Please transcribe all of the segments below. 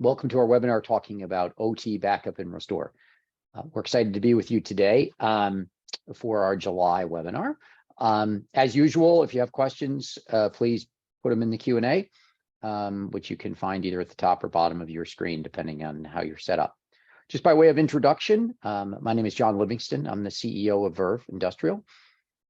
Welcome to our webinar talking about OT backup and restore. We're excited to be with you today for our July webinar. As usual, if you have questions, please put them in the Q&A, which you can find either at the top or bottom of your screen, depending on how you're set up. Just by way of introduction, my name is John Livingston. I'm the CEO of Verve Industrial.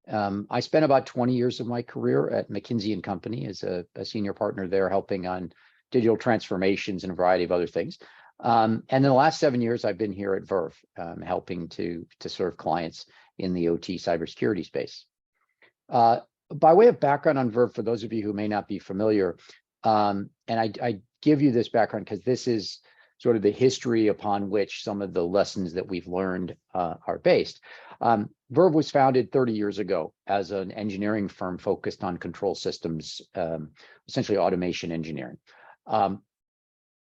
I spent about 20 years of my career at McKinsey & Company as a senior partner there, helping on digital transformations and a variety of other things. And in the last 7 years, I've been here at Verve, helping to serve clients in the OT cybersecurity space. By way of background on Verve, for those of you who may not be familiar, and I give you this background because this is sort of the history upon which some of the lessons that we've learned are based. Verve was founded 30 years ago as an engineering firm focused on control systems, essentially automation engineering.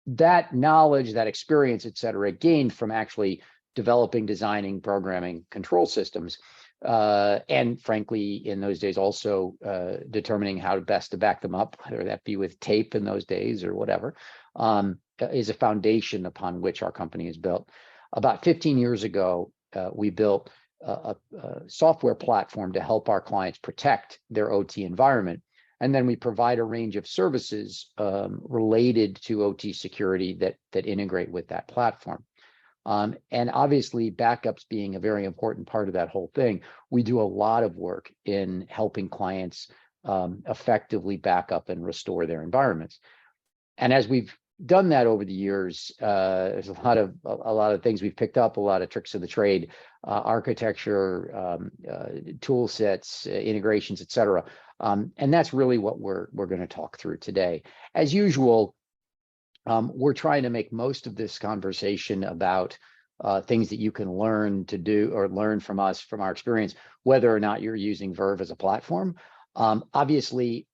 That knowledge, that experience, et cetera, gained from actually developing, designing, programming control systems, and frankly, in those days also determining how best to back them up, whether that be with tape in those days or whatever, is a foundation upon which our company is built. About 15 years ago, we built a software platform to help our clients protect their OT environment. And then we provide a range of services related to OT security that integrate with that platform. And obviously, backups being a very important part of that whole thing, we do a lot of work in helping clients effectively back up and restore their environments. And as we've done that over the years, there's a lot of things we've picked up, a lot of tricks of the trade, architecture, tool sets, integrations, et cetera. And that's really what we're going to talk through today. As usual, we're trying to make most of this conversation about things that you can learn to do or learn from us, from our experience, whether or not you're using Verve as a platform. Obviously,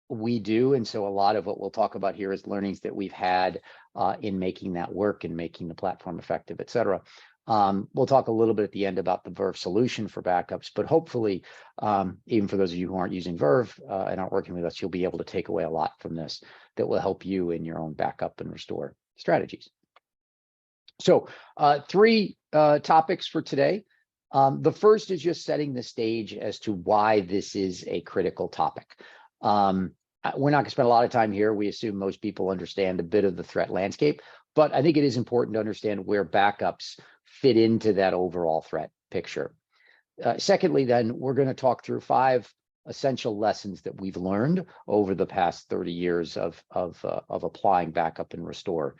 we do. And so a lot of what we'll talk about here is learnings that we've had in making that work and making the platform effective, et cetera. We'll talk a little bit at the end about the Verve solution for backups, but hopefully, even for those of you who aren't using Verve and aren't working with us, you'll be able to take away a lot from this that will help you in your own backup and restore strategies. So 3 topics for today. The first is just setting the stage as to why this is a critical topic. We're not going to spend a lot of time here. We assume most people understand a bit of the threat landscape, but I think it is important to understand where backups fit into that overall threat picture. Secondly, then, we're going to talk through 5 essential lessons that we've learned over the past 30 years of applying backup and restore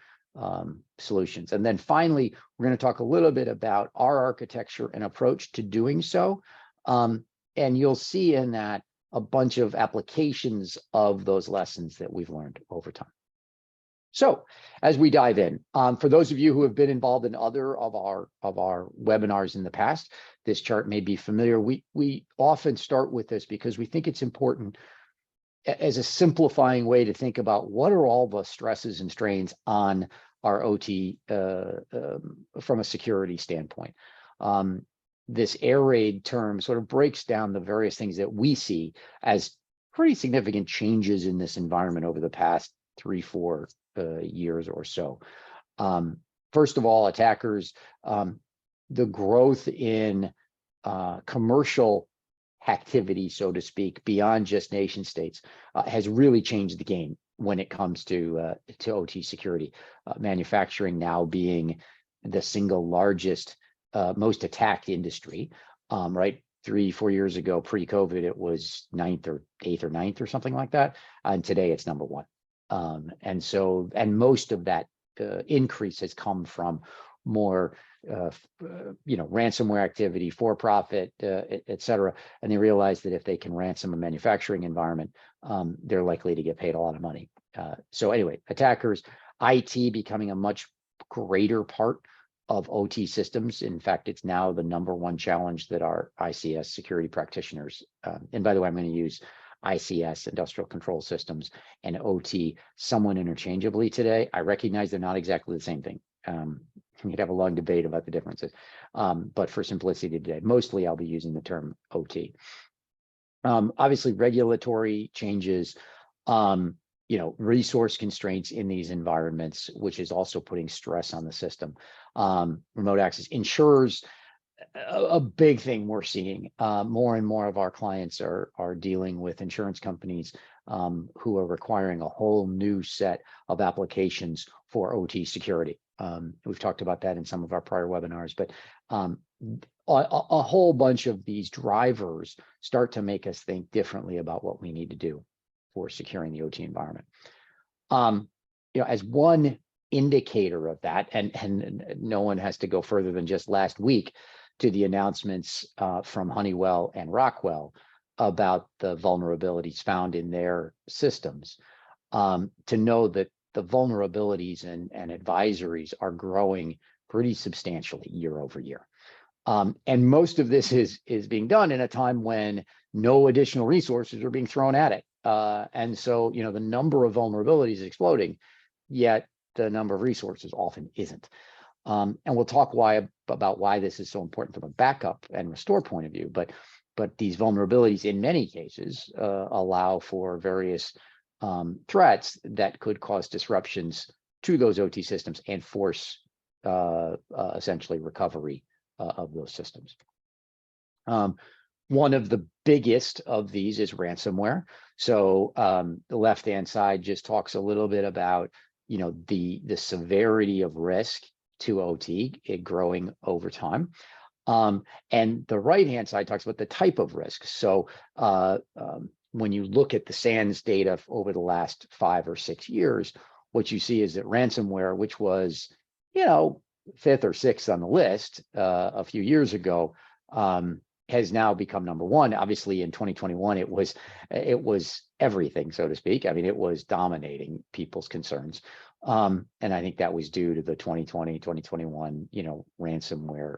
solutions. And then finally, we're going to talk a little bit about our architecture and approach to doing so. And you'll see in that a bunch of applications of those lessons that we've learned over time. So as we dive in, for those of you who have been involved in other of our webinars in the past, this chart may be familiar. We often start with this because we think it's important as a simplifying way to think about what are all the stresses and strains on our OT from a security standpoint. This air raid term sort of breaks down the various things that we see as pretty significant changes in this environment over the past 3-4 years or so. First of all, attackers, the growth in commercial activity, so to speak, beyond just nation states, has really changed the game when it comes to OT security. Manufacturing now being the single largest, most attacked industry, right? 3-4 years ago, pre-COVID, it was 9th or 8th or 9th or something like that, and today it's number 1. And most of that increase has come from more, ransomware activity, for profit, et cetera. And they realize that if they can ransom a manufacturing environment, they're likely to get paid a lot of money. So anyway, attackers, IT becoming a much greater part of OT systems. In fact, it's now the number 1 challenge that our ICS security practitioners, and by the way, I'm going to use ICS, industrial control systems, and OT somewhat interchangeably today. I recognize they're not exactly the same thing. We could have a long debate about the differences, but for simplicity today, mostly I'll be using the term OT. Obviously, regulatory changes, resource constraints in these environments, which is also putting stress on the system. Remote access insurers, a big thing we're seeing. More and more of our clients are dealing with insurance companies who are requiring a whole new set of applications for OT security. We've talked about that in some of our prior webinars, but a whole bunch of these drivers start to make us think differently about what we need to do for securing the OT environment. As one indicator of that, and no one has to go further than just last week to the announcements from Honeywell and Rockwell about the vulnerabilities found in their systems, to know that the vulnerabilities and advisories are growing pretty substantially year over year. And most of this is being done in a time when no additional resources are being thrown at it. And so, the number of vulnerabilities is exploding, yet the number of resources often isn't. And we'll talk about why this is so important from a backup and restore point of view. But these vulnerabilities, in many cases, allow for various threats that could cause disruptions to those OT systems and force essentially recovery of those systems. One of the biggest of these is ransomware. So the left-hand side just talks a little bit about the severity of risk to OT, it growing over time. And the right-hand side talks about the type of risk. So when you look at the SANS data over the last 5 or 6 years, what you see is that ransomware, which was, 5th or 6th on the list a few years ago, has now become number 1. Obviously, in 2021, it was everything, so to speak. I mean, it was dominating people's concerns. And I think that was due to the 2020, 2021, ransomware,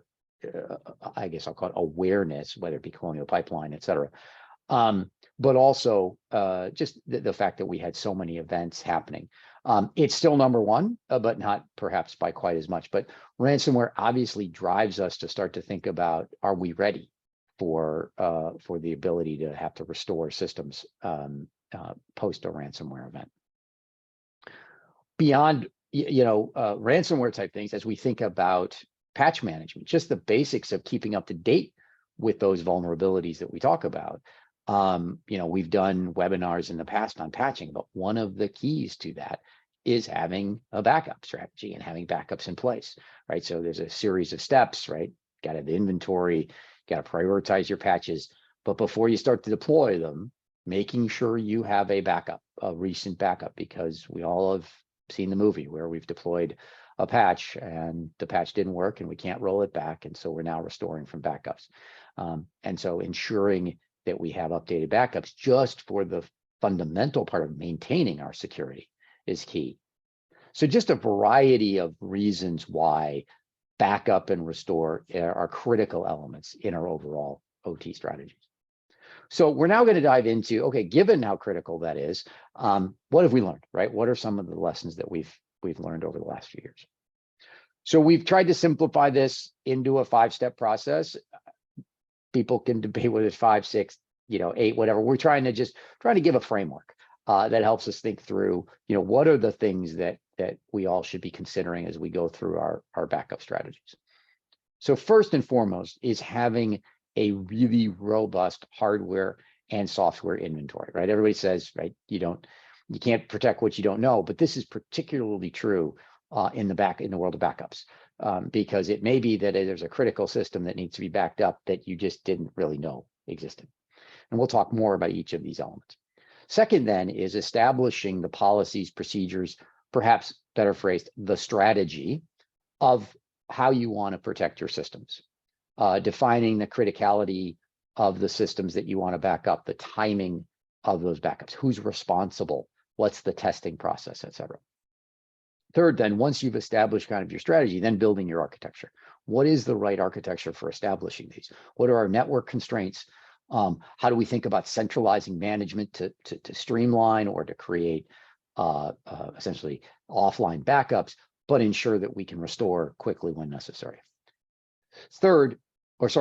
I guess I'll call it awareness, whether it be Colonial Pipeline, et cetera. But also just the fact that we had so many events happening. It's still number 1, but not perhaps by quite as much. But ransomware obviously drives us to start to think about, are we ready for the ability to have to restore systems post a ransomware event? Beyond ransomware type things, as we think about patch management, just the basics of keeping up to date with those vulnerabilities that we talk about. We've done webinars in the past on patching, but one of the keys to that is having a backup strategy and having backups in place, right? So there's a series of steps, right? Got to have the inventory, got to prioritize your patches, but before you start to deploy them, making sure you have a backup, a recent backup, because we all have seen the movie where we've deployed a patch and the patch didn't work and we can't roll it back. And so we're now restoring from backups. And so ensuring that we have updated backups just for the fundamental part of maintaining our security is key. So just a variety of reasons why backup and restore are critical elements in our overall OT strategies. So we're now going to dive into, okay, given how critical that is, what have we learned, right? What are some of the lessons that we've learned over the last few years? So we've tried to simplify this into a 5-step process. People can debate whether it's 5, 6, 8, whatever. We're trying to give a framework that helps us think through, what are the things that we all should be considering as we go through our backup strategies. So first and foremost is having a really robust hardware and software inventory, right? Everybody says, right, you can't protect what you don't know, but this is particularly true in the world of backups, because it may be that there's a critical system that needs to be backed up that you just didn't really know existed. And we'll talk more about each of these elements. Second, then, is establishing the policies, procedures, perhaps better phrased, the strategy of how you want to protect your systems, defining the criticality of the systems that you want to back up, the timing of those backups, who's responsible, what's the testing process, et cetera. Third, then, once you've established kind of your strategy, then building your architecture. What is the right architecture for establishing these? What are our network constraints? How do we think about centralizing management to streamline or to create essentially offline backups, but ensure that we can restore quickly when necessary?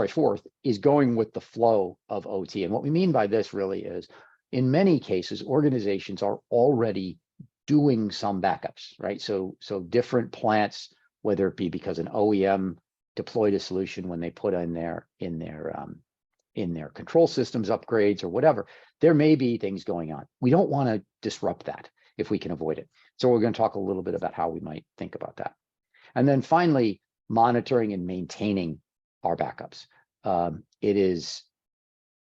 Fourth is going with the flow of OT. And what we mean by this really is, in many cases, organizations are already doing some backups, right? So different plants, whether it be because an OEM deployed a solution when they put in their control systems upgrades or whatever, there may be things going on. We don't want to disrupt that if we can avoid it. So we're going to talk a little bit about how we might think about that. And then finally, monitoring and maintaining our backups. It is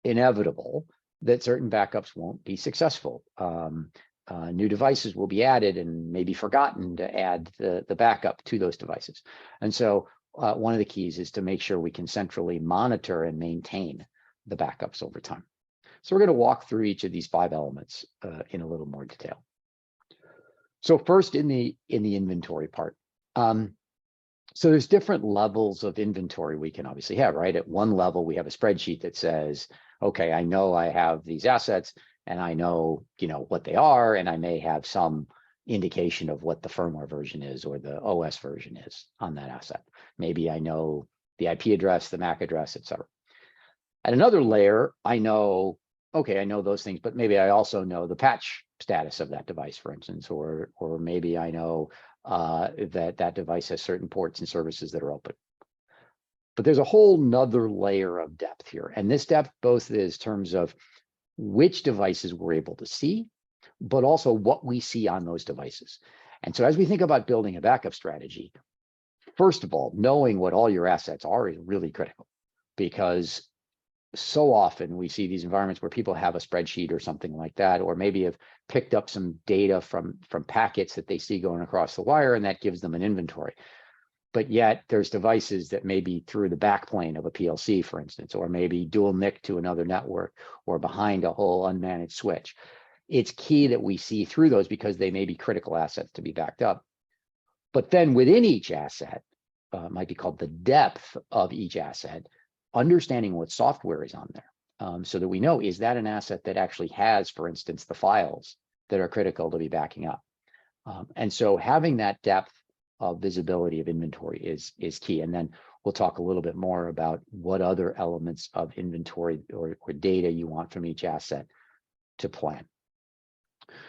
inevitable that certain backups won't be successful. New devices will be added and maybe forgotten to add the backup to those devices. And so one of the keys is to make sure we can centrally monitor and maintain the backups over time. So we're going to walk through each of these 5 elements in a little more detail. So first in the inventory part. So there's different levels of inventory we can obviously have, right? At one level, we have a spreadsheet that says, okay, I know I have these assets and I know, what they are, and I may have some indication of what the firmware version is or the OS version is on that asset. Maybe I know the IP address, the MAC address, et cetera. At another layer, I know, okay, I know those things, but maybe I also know the patch status of that device, for instance, or maybe I know that device has certain ports and services that are open. But there's a whole nother layer of depth here. And this depth both is terms of which devices we're able to see, but also what we see on those devices. And so as we think about building a backup strategy, first of all, knowing what all your assets are is really critical, because so often we see these environments where people have a spreadsheet or something like that, or maybe have picked up some data from packets that they see going across the wire, and that gives them an inventory. But yet there's devices that may be through the backplane of a PLC, for instance, or maybe dual NIC to another network, or behind a whole unmanaged switch. It's key that we see through those because they may be critical assets to be backed up. But then within each asset, might be called the depth of each asset, understanding what software is on there, so that we know, is that an asset that actually has, for instance, the files that are critical to be backing up? And so having that depth of visibility of inventory is key. And then we'll talk a little bit more about what other elements of inventory or data you want from each asset to plan.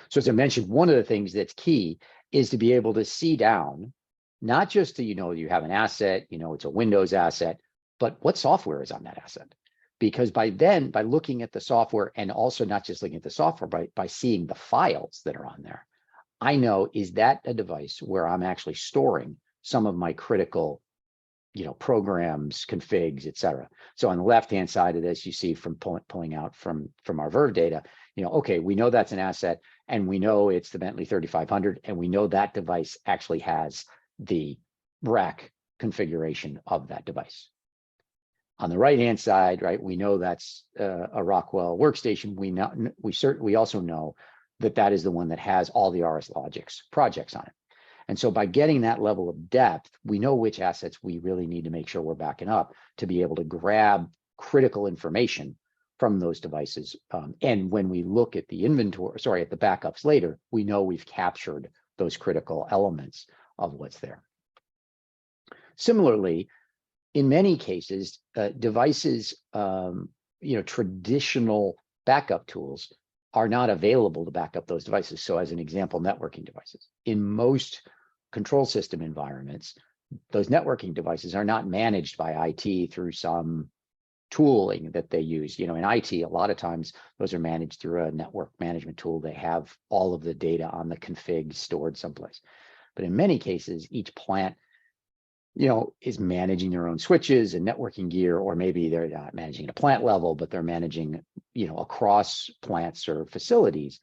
So as I mentioned, one of the things that's key is to be able to see down, not just to, you have an asset, it's a Windows asset, but what software is on that asset? Because by looking at the software, and also not just looking at the software, by seeing the files that are on there, I know, is that a device where I'm actually storing some of my critical, programs, configs, et cetera. So on the left-hand side of this, you see from pulling out from our Verve data, okay, we know that's an asset, and we know it's the Bentley 3500, and we know that device actually has the rack configuration of that device. On the right-hand side, right, we know that's a Rockwell workstation. We also know that is the one that has all the RS Logix projects on it. And so by getting that level of depth, we know which assets we really need to make sure we're backing up to be able to grab critical information from those devices. And when we look at the inventory, at the backups later, we know we've captured those critical elements of what's there. Similarly, in many cases, devices, traditional backup tools are not available to back up those devices. So as an example, networking devices. In most control system environments, those networking devices are not managed by IT through some tooling that they use. In IT, a lot of times those are managed through a network management tool. They have all of the data on the config stored someplace. But in many cases, each plant is managing their own switches and networking gear, or maybe they're not managing at a plant level, but they're managing, across plants or facilities.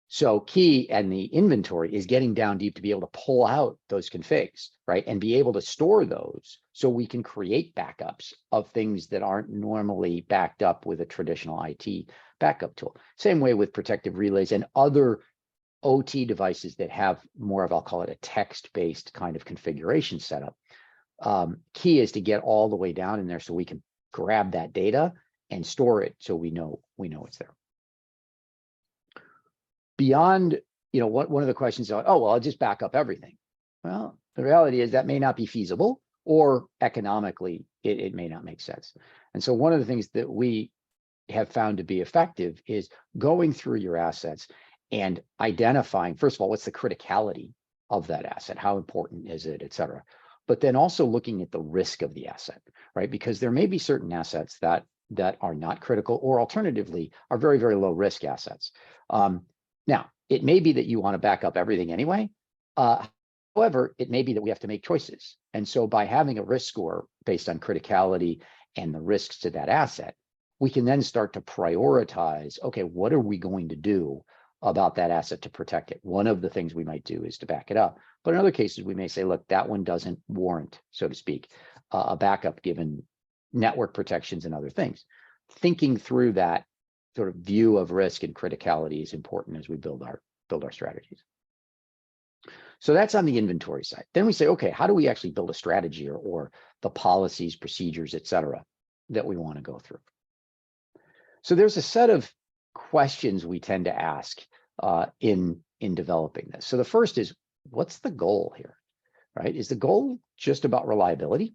So key and the inventory is getting down deep to be able to pull out those configs, right? And be able to store those so we can create backups of things that aren't normally backed up with a traditional IT backup tool. Same way with protective relays and other OT devices that have more of, I'll call it a text-based kind of configuration setup. Key is to get all the way down in there so we can grab that data and store it so we know it's there. Beyond, one of the questions are, oh, well, I'll just back up everything. Well, the reality is that may not be feasible, or economically, it may not make sense. And so one of the things that we have found to be effective is going through your assets and identifying, first of all, what's the criticality of that asset? How important is it, et cetera? But then also looking at the risk of the asset, right? Because there may be certain assets that are not critical, or alternatively are very, very low risk assets. Now, it may be that you want to back up everything anyway. However, it may be that we have to make choices. And so by having a risk score based on criticality and the risks to that asset, we can then start to prioritize, okay, what are we going to do about that asset to protect it? One of the things we might do is to back it up. But in other cases, we may say, look, that one doesn't warrant, so to speak, a backup given network protections and other things. Thinking through that sort of view of risk and criticality is important as we build our strategies. So that's on the inventory side. Then we say, okay, how do we actually build a strategy or the policies, procedures, et cetera, that we want to go through? So there's a set of questions we tend to ask in developing this. So the first is, what's the goal here, right? Is the goal just about reliability?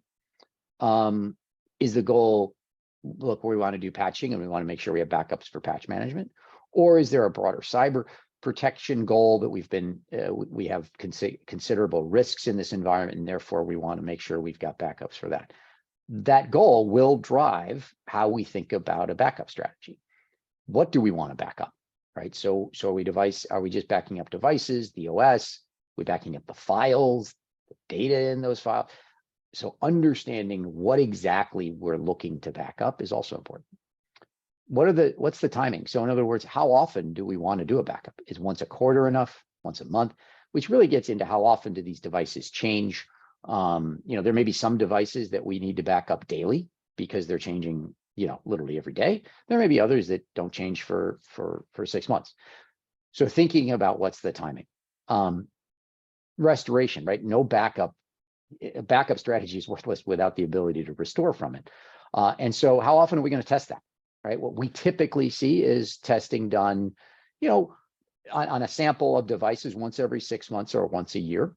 Is the goal, look, we want to do patching and we want to make sure we have backups for patch management? Or is there a broader cyber protection goal that we have considerable risks in this environment, and therefore we want to make sure we've got backups for that? That goal will drive how we think about a backup strategy. What do we want to back up, right? So are we just backing up devices, the OS? Are we backing up the files, the data in those files? So understanding what exactly we're looking to back up is also important. What's the timing? So in other words, how often do we want to do a backup? Is once a quarter enough? Once a month? Which really gets into how often do these devices change? There may be some devices that we need to back up daily because they're changing, literally every day. There may be others that don't change for 6 months. So thinking about what's the timing. Restoration, right? No backup. A backup strategy is worthless without the ability to restore from it. And so how often are we going to test that, right? What we typically see is testing done, on a sample of devices once every 6 months or once a year,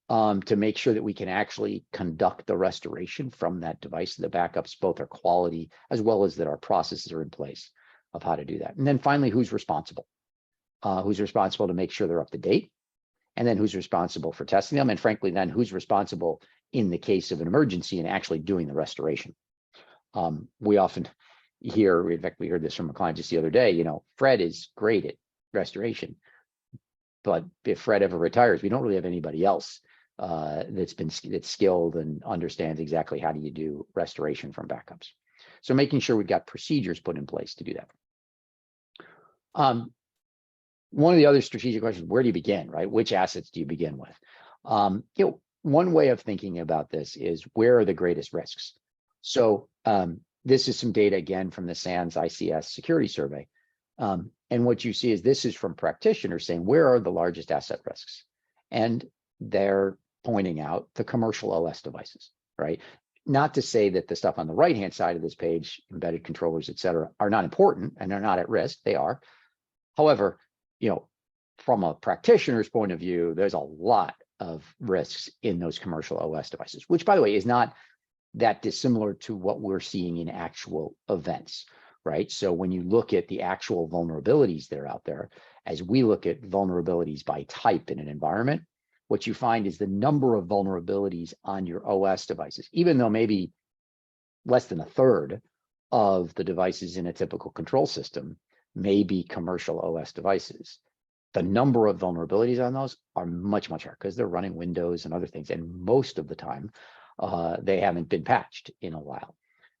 to make sure that we can actually conduct the restoration from that device. The backups both are quality as well as that our processes are in place of how to do that. And then finally, who's responsible? Who's responsible to make sure they're up to date? And then who's responsible for testing them? And frankly, then who's responsible in the case of an emergency and actually doing the restoration? We often hear, in fact, we heard this from a client just the other day, Fred is great at restoration, but if Fred ever retires, we don't really have anybody else that's skilled and understands exactly how do you do restoration from backups. So making sure we've got procedures put in place to do that. One of the other strategic questions, where do you begin, right? Which assets do you begin with? One way of thinking about this is, where are the greatest risks? So this is some data, again, from the SANS ICS security survey. And what you see is this is from practitioners saying, where are the largest asset risks? And they're pointing out the commercial OS devices, right? Not to say that the stuff on the right-hand side of this page, embedded controllers, et cetera, are not important and they're not at risk. They are. However, from a practitioner's point of view, there's a lot of risks in those commercial OS devices, which, by the way, is not that dissimilar to what we're seeing in actual events, right? So when you look at the actual vulnerabilities that are out there, as we look at vulnerabilities by type in an environment, what you find is the number of vulnerabilities on your OS devices, even though maybe less than a third of the devices in a typical control system may be commercial OS devices, the number of vulnerabilities on those are much, much higher because they're running Windows and other things. And most of the time, they haven't been patched in a while.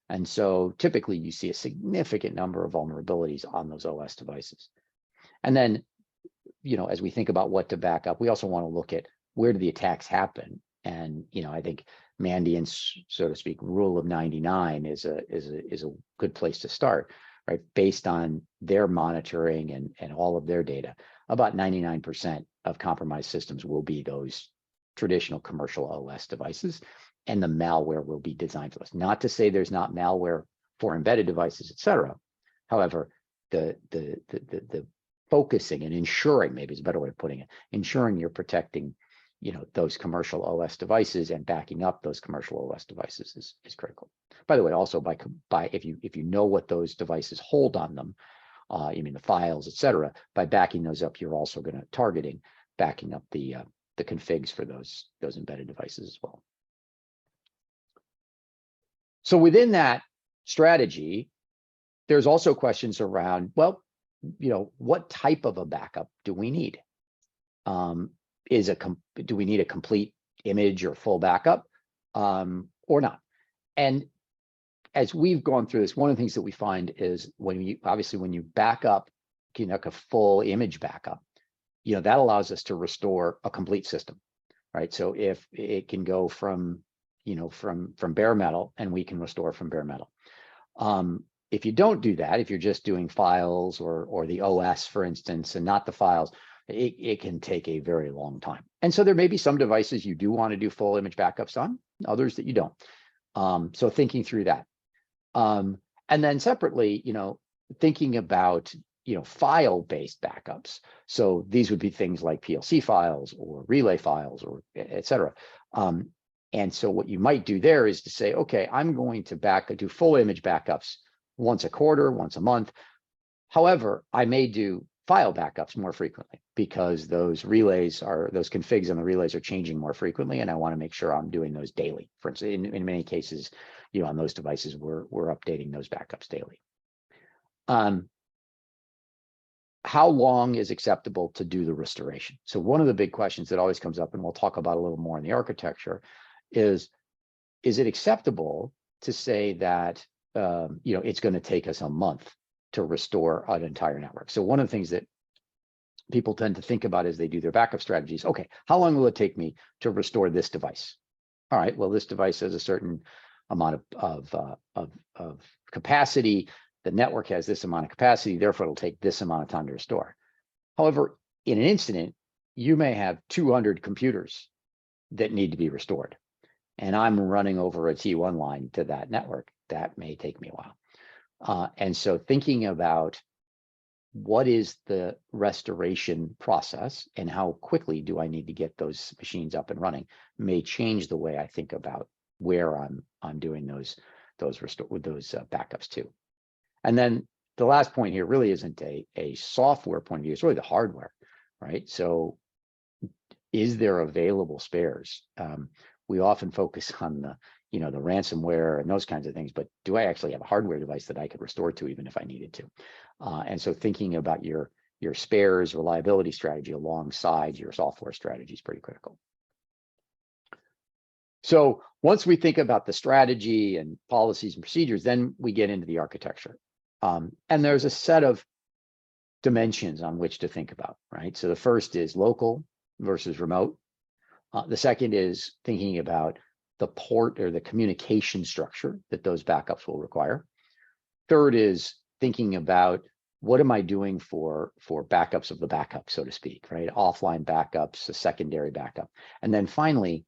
And so typically you see a significant number of vulnerabilities on those OS devices. And then, as we think about what to back up, we also want to look at, where do the attacks happen? And, I think Mandiant's, so to speak, rule of 99 is a good place to start, right? Based on their monitoring and all of their data, about 99% of compromised systems will be those traditional commercial OS devices, and the malware will be designed for those. Not to say there's not malware for embedded devices, et cetera. However, the focusing and ensuring, maybe is a better way of putting it, ensuring you're protecting, those commercial OS devices and backing up those commercial OS devices is critical. By the way, also by if you know what those devices hold on them, you mean the files, et cetera. By backing those up, you're also going to backing up the configs for those embedded devices as well. So within that strategy, there's also questions around, well, what type of a backup do we need? Do we need a complete image or full backup or not? And as we've gone through this, one of the things that we find is when you back up, a full image backup, that allows us to restore a complete system, right? So if it can go from bare metal, and we can restore from bare metal. If you don't do that, if you're just doing files or the OS, for instance, and not the files, it can take a very long time. And so there may be some devices you do want to do full image backups on, others that you don't. So thinking through that. And then separately, thinking about, file-based backups. So these would be things like PLC files or relay files or et cetera. And so what you might do there is to say, okay, I'm going to do full image backups once a quarter, once a month. However, I may do file backups more frequently because those configs on the relays are changing more frequently, and I want to make sure I'm doing those daily. For instance, in many cases, on those devices, we're updating those backups daily. How long is acceptable to do the restoration? So one of the big questions that always comes up, and we'll talk about a little more in the architecture, is it acceptable to say that it's going to take us a month to restore an entire network? So one of the things that people tend to think about as they do their backup strategies, okay, how long will it take me to restore this device? All right, well, this device has a certain amount of capacity. The network has this amount of capacity, therefore it'll take this amount of time to restore. However, in an incident, you may have 200 computers that need to be restored, and I'm running over a T1 line to that network. That may take me a while. And so thinking about what is the restoration process and how quickly do I need to get those machines up and running may change the way I think about where I'm doing those backups too. And then the last point here really isn't a software point of view, it's really the hardware, right? So is there available spares? We often focus on the ransomware and those kinds of things, but do I actually have a hardware device that I could restore to even if I needed to? And so thinking about your spares reliability strategy alongside your software strategy is pretty critical. So once we think about the strategy and policies and procedures, then we get into the architecture. And there's a set of dimensions on which to think about, right? So the first is local versus remote. The second is thinking about the port or the communication structure that those backups will require. Third is thinking about what am I doing for backups of the backup, so to speak, right? Offline backups, a secondary backup. And then finally,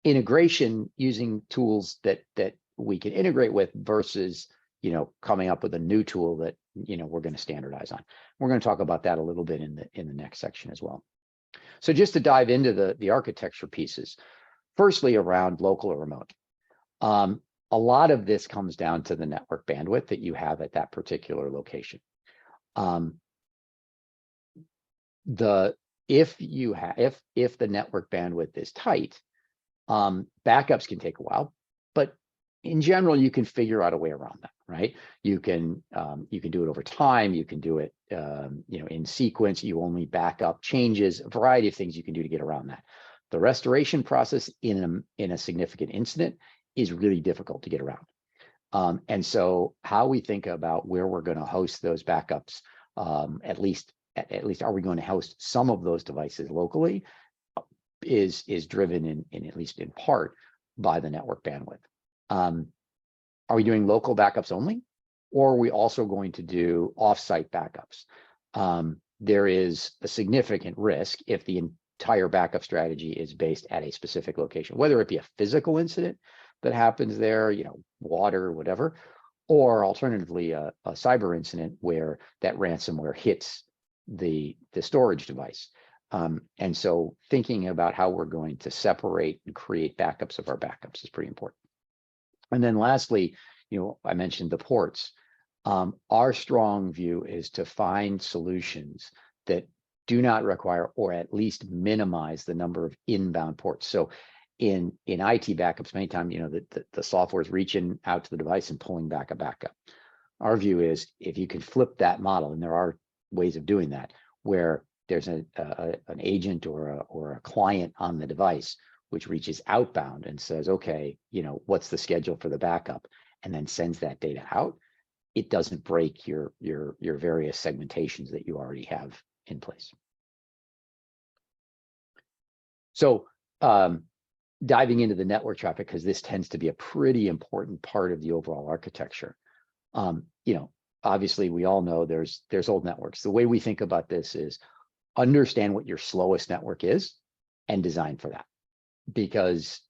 integration using tools that we can integrate with versus coming up with a new tool that we're going to standardize on. We're going to talk about that a little bit in the next section as well. So just to dive into the architecture pieces, firstly around local or remote. A lot of this comes down to the network bandwidth that you have at that particular location. If the network bandwidth is tight, backups can take a while, but in general, you can figure out a way around that, right? You can do it over time. You can do it, in sequence. You only back up changes, a variety of things you can do to get around that. The restoration process in a significant incident is really difficult to get around. And so how we think about where we're going to host those backups, at least are we going to host some of those devices locally, is driven in at least in part by the network bandwidth. Are we doing local backups only, or are we also going to do offsite backups? There is a significant risk if the entire backup strategy is based at a specific location, whether it be a physical incident that happens there, water, whatever, or alternatively a cyber incident where that ransomware hits the storage device. And so thinking about how we're going to separate and create backups of our backups is pretty important. And then lastly, I mentioned the ports. Our strong view is to find solutions that do not require, or at least minimize, the number of inbound ports. So in IT backups, many times, the software is reaching out to the device and pulling back a backup. Our view is, if you can flip that model, and there are ways of doing that, where there's an agent or a client on the device which reaches outbound and says, okay, what's the schedule for the backup, and then sends that data out, it doesn't break your various segmentations that you already have in place. So diving into the network traffic, because this tends to be a pretty important part of the overall architecture. Obviously we all know there's old networks. The way we think about this is understand what your slowest network is and design for that, because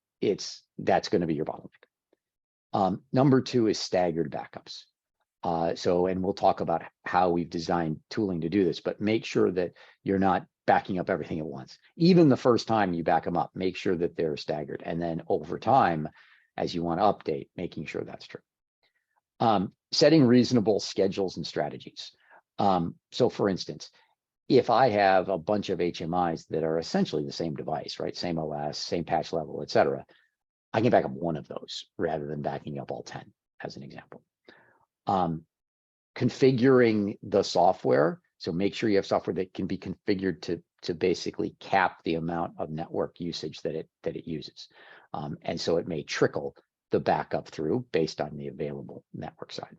that's going to be your bottleneck. Number two is staggered backups. And we'll talk about how we've designed tooling to do this, but make sure that you're not backing up everything at once. Even the first time you back them up, make sure that they're staggered. And then over time, as you want to update, making sure that's true. Setting reasonable schedules and strategies. So for instance, if I have a bunch of HMIs that are essentially the same device, right? Same OS, same patch level, et cetera, I can back up one of those rather than backing up all 10, as an example. Configuring the software. So make sure you have software that can be configured to basically cap the amount of network usage that it uses. And so it may trickle the backup through based on the available network side.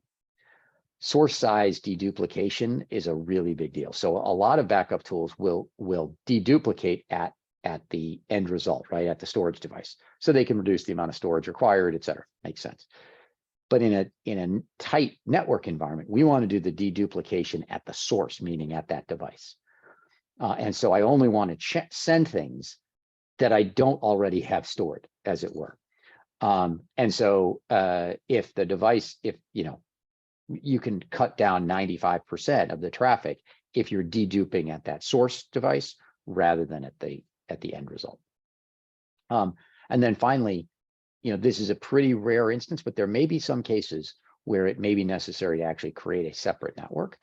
Source size deduplication is a really big deal. So a lot of backup tools will deduplicate at the end result, right? At the storage device. So they can reduce the amount of storage required, et cetera. Makes sense. But in a tight network environment, we want to do the deduplication at the source, meaning at that device. And so I only want to send things that I don't already have stored, as it were. And so if the device, you can cut down 95% of the traffic if you're deduping at that source device rather than at the end result. And then finally, this is a pretty rare instance, but there may be some cases where it may be necessary to actually create a separate network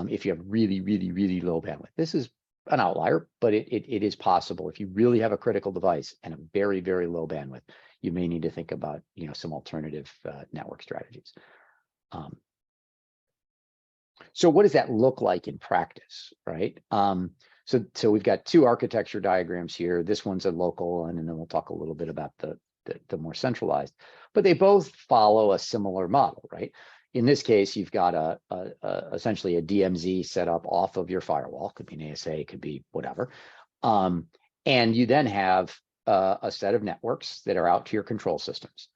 if you have really, really, really low bandwidth. This is an outlier, but it is possible. If you really have a critical device and a very, very low bandwidth, you may need to think about some alternative network strategies. So what does that look like in practice, right? So we've got two architecture diagrams here. This one's a local, and then we'll talk a little bit about the more centralized, but they both follow a similar model, right? In this case, you've got essentially a DMZ set up off of your firewall. Could be an ASA, could be whatever. And you then have a set of networks that are out to your control systems.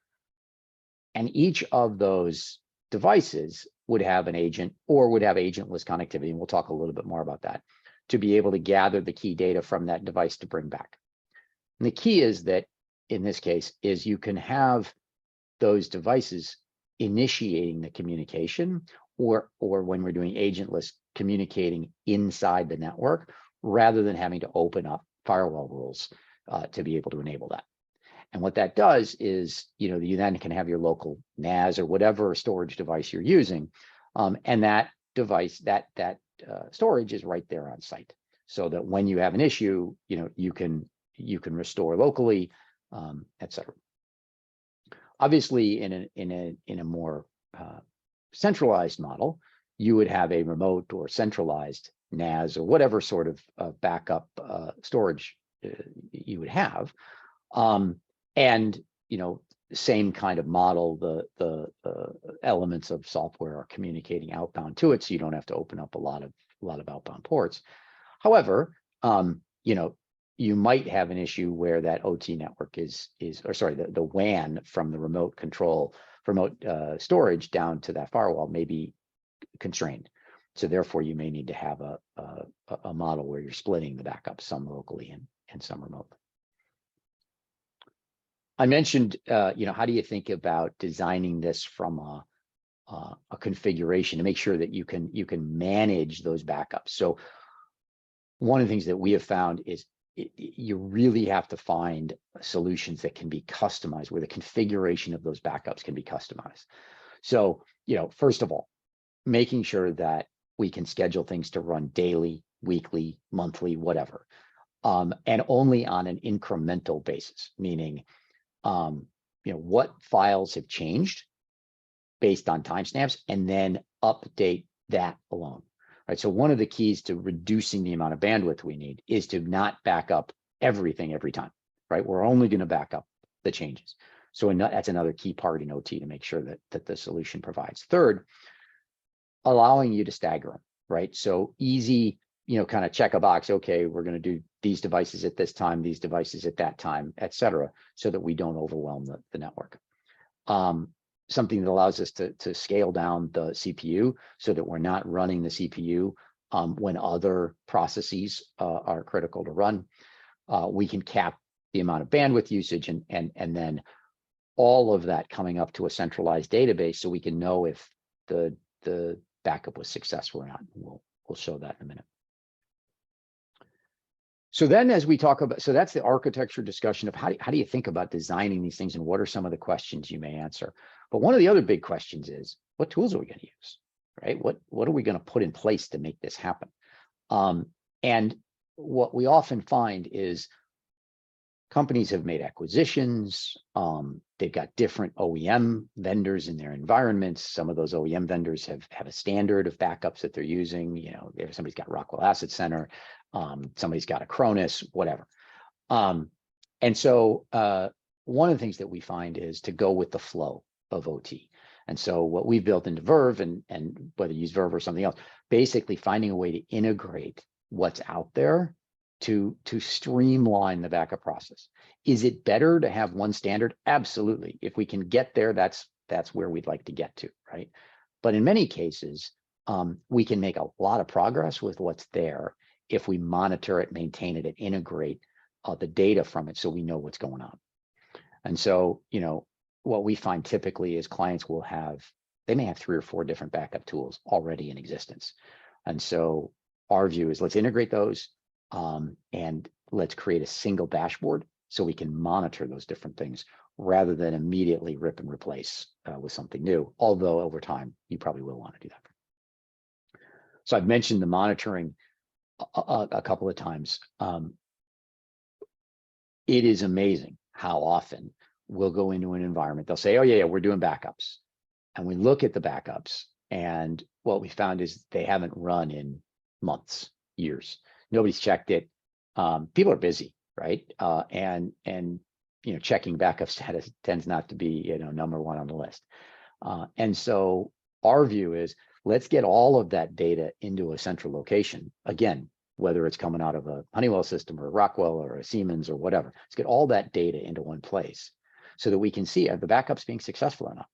And each of those devices would have an agent or would have agentless connectivity, and we'll talk a little bit more about that, to be able to gather the key data from that device to bring back. And the key is that, in this case, is you can have those devices initiating the communication, or when we're doing agentless, communicating inside the network, rather than having to open up firewall rules to be able to enable that. And what that does is, you then can have your local NAS or whatever storage device you're using, and that device, that storage is right there on site, so that when you have an issue, you can restore locally, et cetera. Obviously, in a more centralized model, you would have a remote or centralized NAS or whatever sort of backup storage you would have. And same kind of model, the elements of software are communicating outbound to it, so you don't have to open up a lot of outbound ports. However, you might have an issue where that OT network the WAN from the remote storage down to that firewall may be constrained. So therefore, you may need to have a model where you're splitting the backup, some locally and some remotely. I mentioned, how do you think about designing this from a configuration to make sure that you can manage those backups? So one of the things that we have found is you really have to find solutions that can be customized, where the configuration of those backups can be customized. So, first of all, making sure that we can schedule things to run daily, weekly, monthly, whatever, and only on an incremental basis, meaning, what files have changed based on timestamps, and then update that alone. Right. So one of the keys to reducing the amount of bandwidth we need is to not back up everything every time. Right. We're only going to back up the changes. So that's another key part in OT to make sure that the solution provides. Third, allowing you to stagger them. Right. So easy, kind of check a box. Okay, we're going to do these devices at this time, these devices at that time, et cetera, so that we don't overwhelm the network. Something that allows us to scale down the CPU so that we're not running the CPU when other processes are critical to run. We can cap the amount of bandwidth usage and then all of that coming up to a centralized database so we can know if the backup was successful or not. We'll show that in a minute. So then as we talk about, so that's the architecture discussion of how do you think about designing these things and what are some of the questions you may answer. But one of the other big questions is, what tools are we going to use, right? What are we going to put in place to make this happen? And what we often find is companies have made acquisitions. They've got different OEM vendors in their environments. Some of those OEM vendors have a standard of backups that they're using. If somebody's got Rockwell Asset Center, somebody's got a Cronus, whatever. And so one of the things that we find is to go with the flow of OT. And so what we've built into Verve, and whether you use Verve or something else, basically finding a way to integrate what's out there to streamline the backup process. Is it better to have one standard? Absolutely. If we can get there, that's where we'd like to get to, right? But in many cases, we can make a lot of progress with what's there if we monitor it, maintain it, and integrate the data from it so we know what's going on. And so, what we find typically is clients they may have 3 or 4 different backup tools already in existence. And so our view is let's integrate those and let's create a single dashboard so we can monitor those different things rather than immediately rip and replace with something new, although over time you probably will want to do that. So I've mentioned the monitoring a couple of times. It is amazing how often we'll go into an environment, they'll say, oh yeah, we're doing backups. And we look at the backups and what we found is they haven't run in months, years. Nobody's checked it. People are busy, right? And checking backup status tends not to be, number one on the list. And so our view is let's get all of that data into a central location. Again, whether it's coming out of a Honeywell system or a Rockwell or a Siemens or whatever, let's get all that data into one place so that we can see are the backups being successful or not.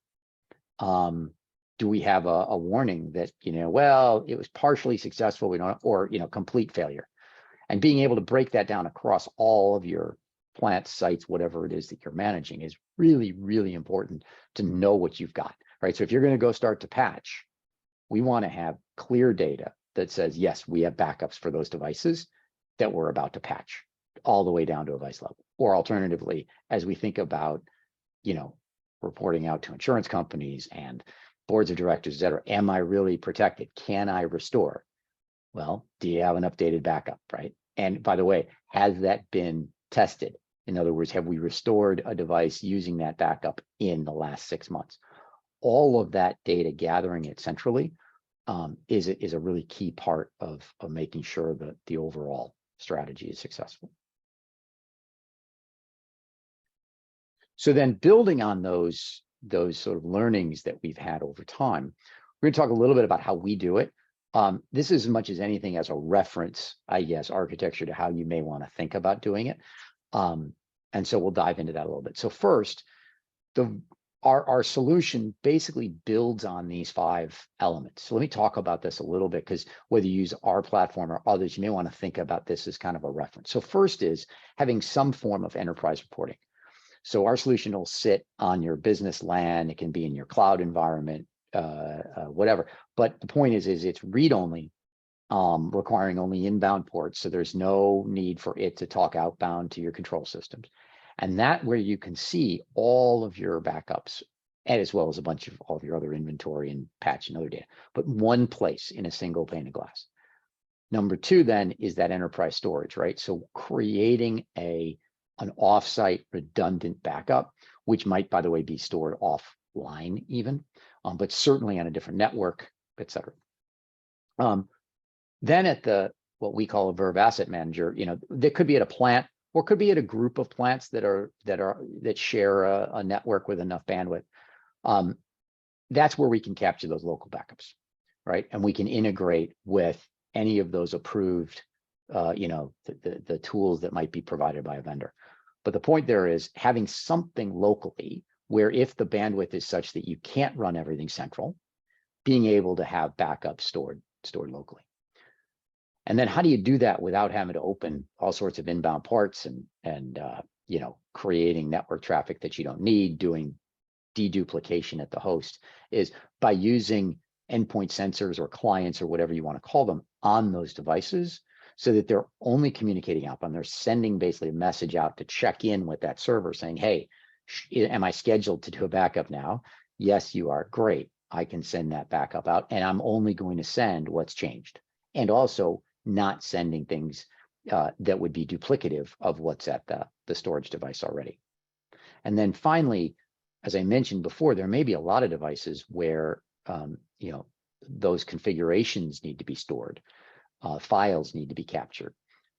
Do we have a warning that, well, it was partially successful, we don't, or, complete failure, and being able to break that down across all of your plant sites, whatever it is that you're managing, is really, really important to know what you've got, right? So if you're going to go start to patch, we want to have clear data that says, yes, we have backups for those devices that we're about to patch all the way down to a device level. Or alternatively, as we think about, reporting out to insurance companies and boards of directors, et cetera, am I really protected? Can I restore? Well, do you have an updated backup, right? And by the way, has that been tested? In other words, have we restored a device using that backup in the last 6 months? All of that data, gathering it centrally, is a really key part of making sure that the overall strategy is successful. So then building on those sort of learnings that we've had over time, we're going to talk a little bit about how we do it. This is as much as anything as a reference, I guess, architecture to how you may want to think about doing it. And so we'll dive into that a little bit. So first, our solution basically builds on these 5 elements. So let me talk about this a little bit, because whether you use our platform or others, you may want to think about this as kind of a reference. So first is having some form of enterprise reporting. So our solution will sit on your business LAN. It can be in your cloud environment, whatever. But the point is it's read-only, requiring only inbound ports. So there's no need for it to talk outbound to your control systems. And that where you can see all of your backups and as well as a bunch of all of your other inventory and patch and other data, but one place in a single pane of glass. Number two then is that enterprise storage, right? So creating an offsite redundant backup, which might, by the way, be stored offline even, but certainly on a different network, et cetera. Then at what we call a Verve Asset Manager, that could be at a plant or could be at a group of plants that share a network with enough bandwidth. That's where we can capture those local backups, right? And we can integrate with any of those approved, the tools that might be provided by a vendor. But the point there is having something locally where if the bandwidth is such that you can't run everything central, being able to have backups stored locally. And then how do you do that without having to open all sorts of inbound ports and creating network traffic that you don't need, doing deduplication at the host, is by using endpoint sensors or clients or whatever you want to call them on those devices so that they're only communicating outbound. They're sending basically a message out to check in with that server saying, hey, am I scheduled to do a backup now? Yes, you are. Great. I can send that backup out, and I'm only going to send what's changed, and also not sending things that would be duplicative of what's at the storage device already. And then finally, as I mentioned before, there may be a lot of devices where those configurations need to be stored, files need to be captured,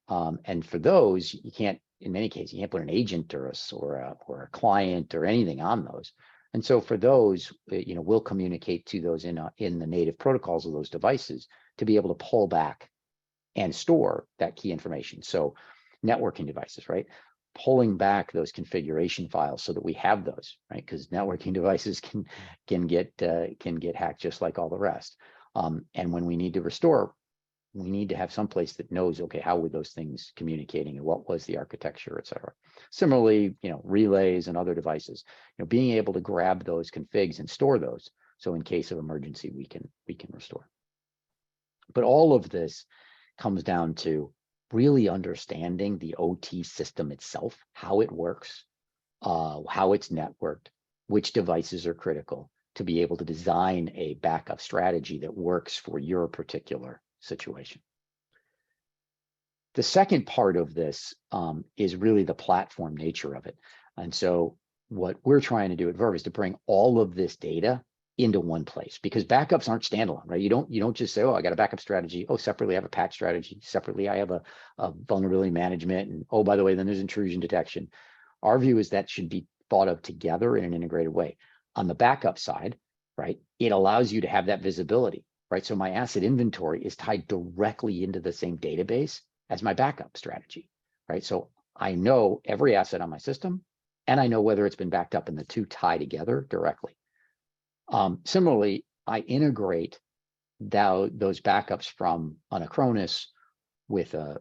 and for those you can't. In many cases, you can't put an agent or a client or anything on those. And so for those, we'll communicate to those in the native protocols of those devices to be able to pull back and store that key information. So networking devices, right? Pulling back those configuration files so that we have those, right? Because networking devices can get hacked just like all the rest. And when we need to restore, we need to have some place that knows, okay, how were those things communicating and what was the architecture, et cetera. Similarly, relays and other devices, being able to grab those configs and store those. So in case of emergency, we can restore. But all of this comes down to really understanding the OT system itself, how it works, how it's networked, which devices are critical to be able to design a backup strategy that works for your particular situation. The second part of this is really the platform nature of it. And so what we're trying to do at Verve is to bring all of this data into one place, because backups aren't standalone, right? You don't just say, oh, I got a backup strategy. Oh, separately I have a patch strategy. Separately I have a vulnerability management. And oh, by the way, then there's intrusion detection. Our view is that should be thought of together in an integrated way. On the backup side, right, it allows you to have that visibility, right? So my asset inventory is tied directly into the same database as my backup strategy, right? So I know every asset on my system, and I know whether it's been backed up, and the two tie together directly. Similarly, I integrate those backups from an Acronis with a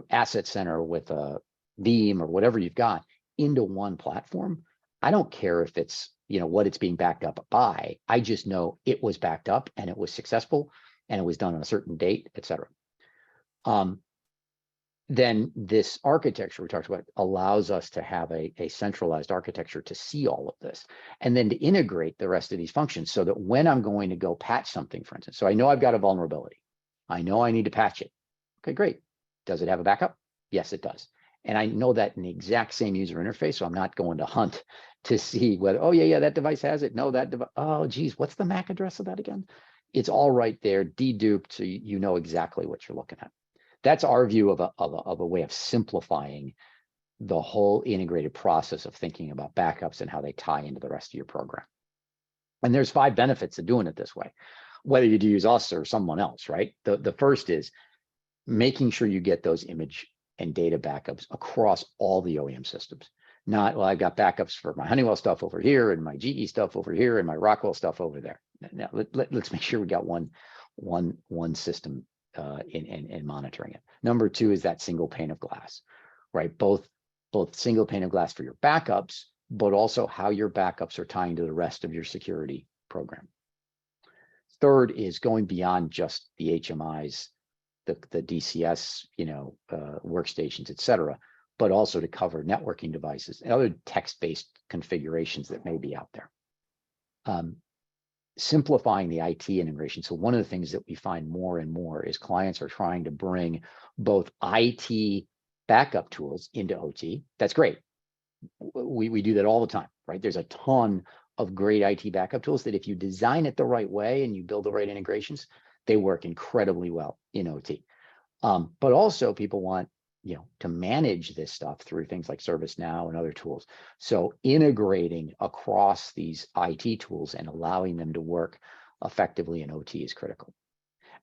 asset center, with a Veeam, or whatever you've got into one platform. I don't care if it's what it's being backed up by. I just know it was backed up and it was successful and it was done on a certain date, et cetera. Then this architecture we talked about allows us to have a centralized architecture to see all of this, and then to integrate the rest of these functions so that when I'm going to go patch something, for instance, so I know I've got a vulnerability, I know I need to patch it. Okay, great. Does it have a backup? Yes, it does. And I know that in the exact same user interface, so I'm not going to hunt to see whether, oh yeah, that device has it. No, that device, oh geez, what's the MAC address of that again? It's all right there, deduped, so you know exactly what you're looking at. That's our view of a way of simplifying the whole integrated process of thinking about backups and how they tie into the rest of your program. And there's 5 benefits of doing it this way, whether you do use us or someone else, right? The first is making sure you get those image and data backups across all the OEM systems. Not, well, I've got backups for my Honeywell stuff over here and my GE stuff over here and my Rockwell stuff over there. Now let's make sure we got one system in monitoring it. Number 2 is that single pane of glass, right? Both single pane of glass for your backups, but also how your backups are tying to the rest of your security program. Third is going beyond just the HMIs, the DCS, workstations, et cetera, but also to cover networking devices and other text-based configurations that may be out there. Simplifying the IT integration. So one of the things that we find more and more is clients are trying to bring both IT backup tools into OT. That's great. We do that all the time, right? There's a ton of great IT backup tools that if you design it the right way and you build the right integrations, they work incredibly well in OT. But also people want, to manage this stuff through things like ServiceNow and other tools. So integrating across these IT tools and allowing them to work effectively in OT is critical.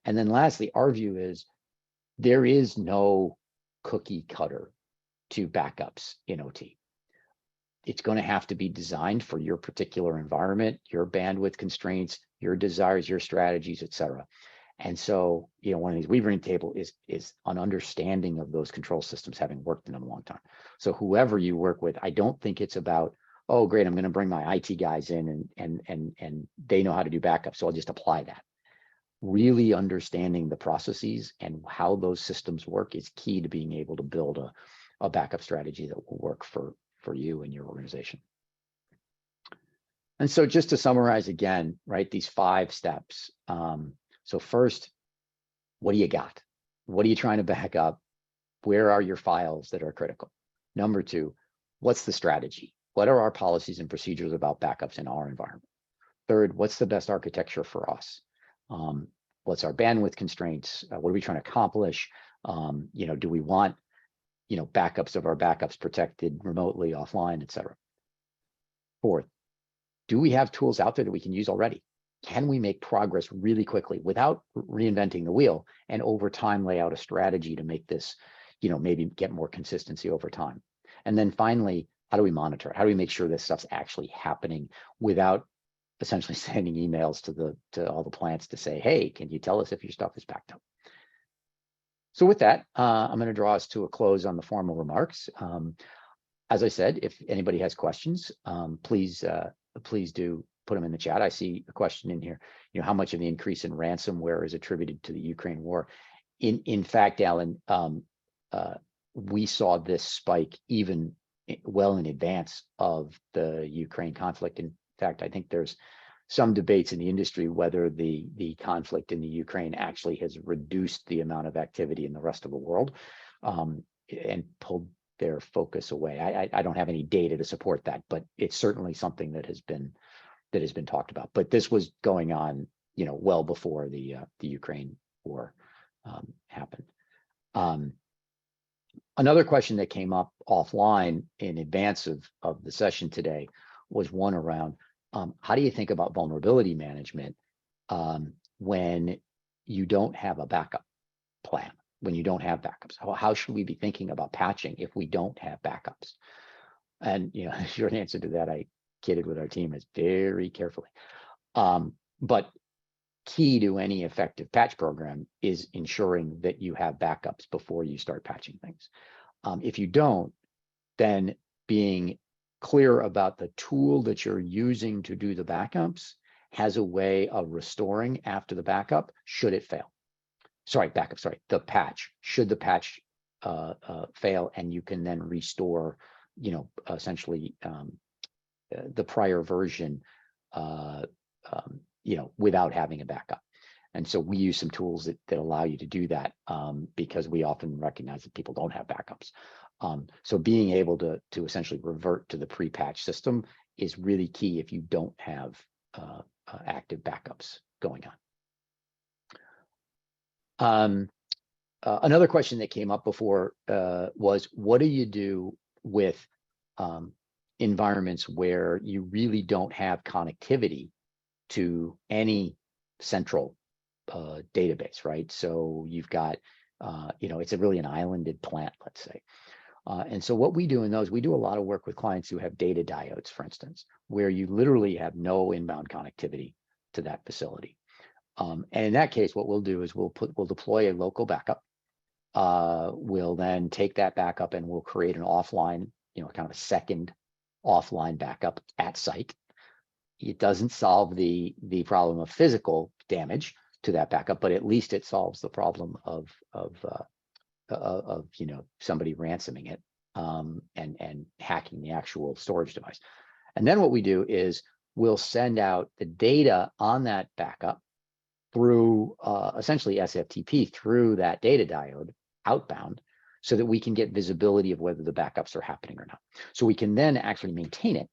And then lastly, our view is there is no cookie cutter to backups in OT. It's going to have to be designed for your particular environment, your bandwidth constraints, your desires, your strategies, et cetera. And so, one of these we bring to the table is an understanding of those control systems, having worked in them a long time. So whoever you work with, I don't think it's about, oh, great, I'm going to bring my IT guys in and they know how to do backup, so I'll just apply that. Really understanding the processes and how those systems work is key to being able to build a backup strategy that will work for you and your organization. And so just to summarize again, right, these 5 steps. So first, what do you got? What are you trying to back up? Where are your files that are critical? Number 2, what's the strategy? What are our policies and procedures about backups in our environment? Third, what's the best architecture for us? What's our bandwidth constraints? What are we trying to accomplish? Do we want, backups of our backups protected remotely, offline, et cetera? Fourth, do we have tools out there that we can use already? Can we make progress really quickly without reinventing the wheel, and over time lay out a strategy to make this, maybe get more consistency over time? And then finally, how do we monitor? How do we make sure this stuff's actually happening without essentially sending emails to all the plants to say, hey, can you tell us if your stuff is backed up? So with that, I'm going to draw us to a close on the formal remarks. As I said, if anybody has questions, please do put them in the chat. I see a question in here. How much of the increase in ransomware is attributed to the Ukraine war? In fact, Alan, we saw this spike even well in advance of the Ukraine conflict. In fact, I think there's some debates in the industry whether the conflict in the Ukraine actually has reduced the amount of activity in the rest of the world and pulled their focus away. I don't have any data to support that, but it's certainly something that has been talked about. But this was going on, well before the Ukraine war happened. Another question that came up offline in advance of the session today was one around how do you think about vulnerability management when you don't have a backup plan, when you don't have backups? How should we be thinking about patching if we don't have backups? And the short answer to that, I kidded with our team, is very carefully. But key to any effective patch program is ensuring that you have backups before you start patching things. If you don't, then being clear about the tool that you're using to do the backups has a way of restoring after the backup, should it fail. The patch, should the patch fail, and you can then restore, essentially the prior version, without having a backup. And so we use some tools that allow you to do that because we often recognize that people don't have backups. So being able to essentially revert to the pre-patch system is really key if you don't have active backups going on. Another question that came up before was, what do you do with environments where you really don't have connectivity to any central database, right? So you've got, it's really an islanded plant, let's say. And so what we do in those, we do a lot of work with clients who have data diodes, for instance, where you literally have no inbound connectivity to that facility. And in that case, what we'll do is we'll deploy a local backup. We'll then take that backup and we'll create an offline, kind of a second offline backup at site. It doesn't solve the problem of physical damage to that backup, but at least it solves the problem of somebody ransoming it and hacking the actual storage device. And then what we do is will send out the data on that backup through essentially SFTP through that data diode outbound, so that we can get visibility of whether the backups are happening or not. So we can then actually maintain it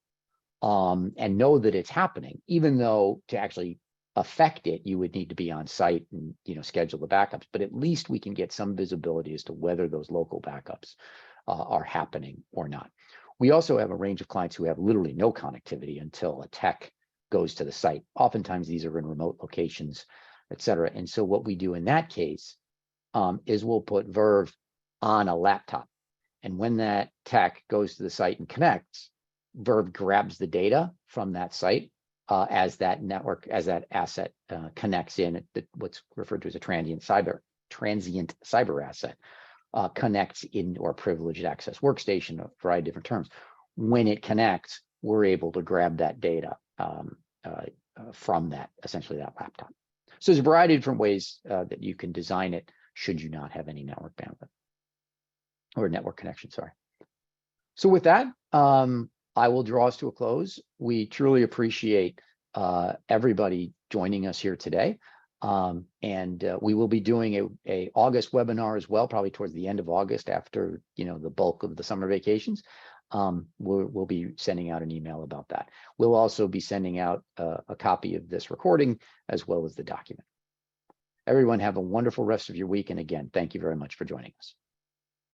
and know that it's happening, even though to actually affect it, you would need to be on site and schedule the backups. But at least we can get some visibility as to whether those local backups are happening or not. We also have a range of clients who have literally no connectivity until a tech goes to the site. Oftentimes these are in remote locations, et cetera. And so what we do in that case is we'll put Verve on a laptop. And when that tech goes to the site and connects, Verve grabs the data from that site as that network, as that asset connects in, what's referred to as a transient cyber asset, connects in, or privileged access workstation, a variety of different terms. When it connects, we're able to grab that data from that, essentially that laptop. So there's a variety of different ways that you can design it should you not have any network bandwidth or network connection, sorry. So with that, I will draw us to a close. We truly appreciate everybody joining us here today. And we will be doing a August webinar as well, probably towards the end of August after the bulk of the summer vacations. We'll be sending out an email about that. We'll also be sending out a copy of this recording as well as the document. Everyone have a wonderful rest of your week. And again, thank you very much for joining us.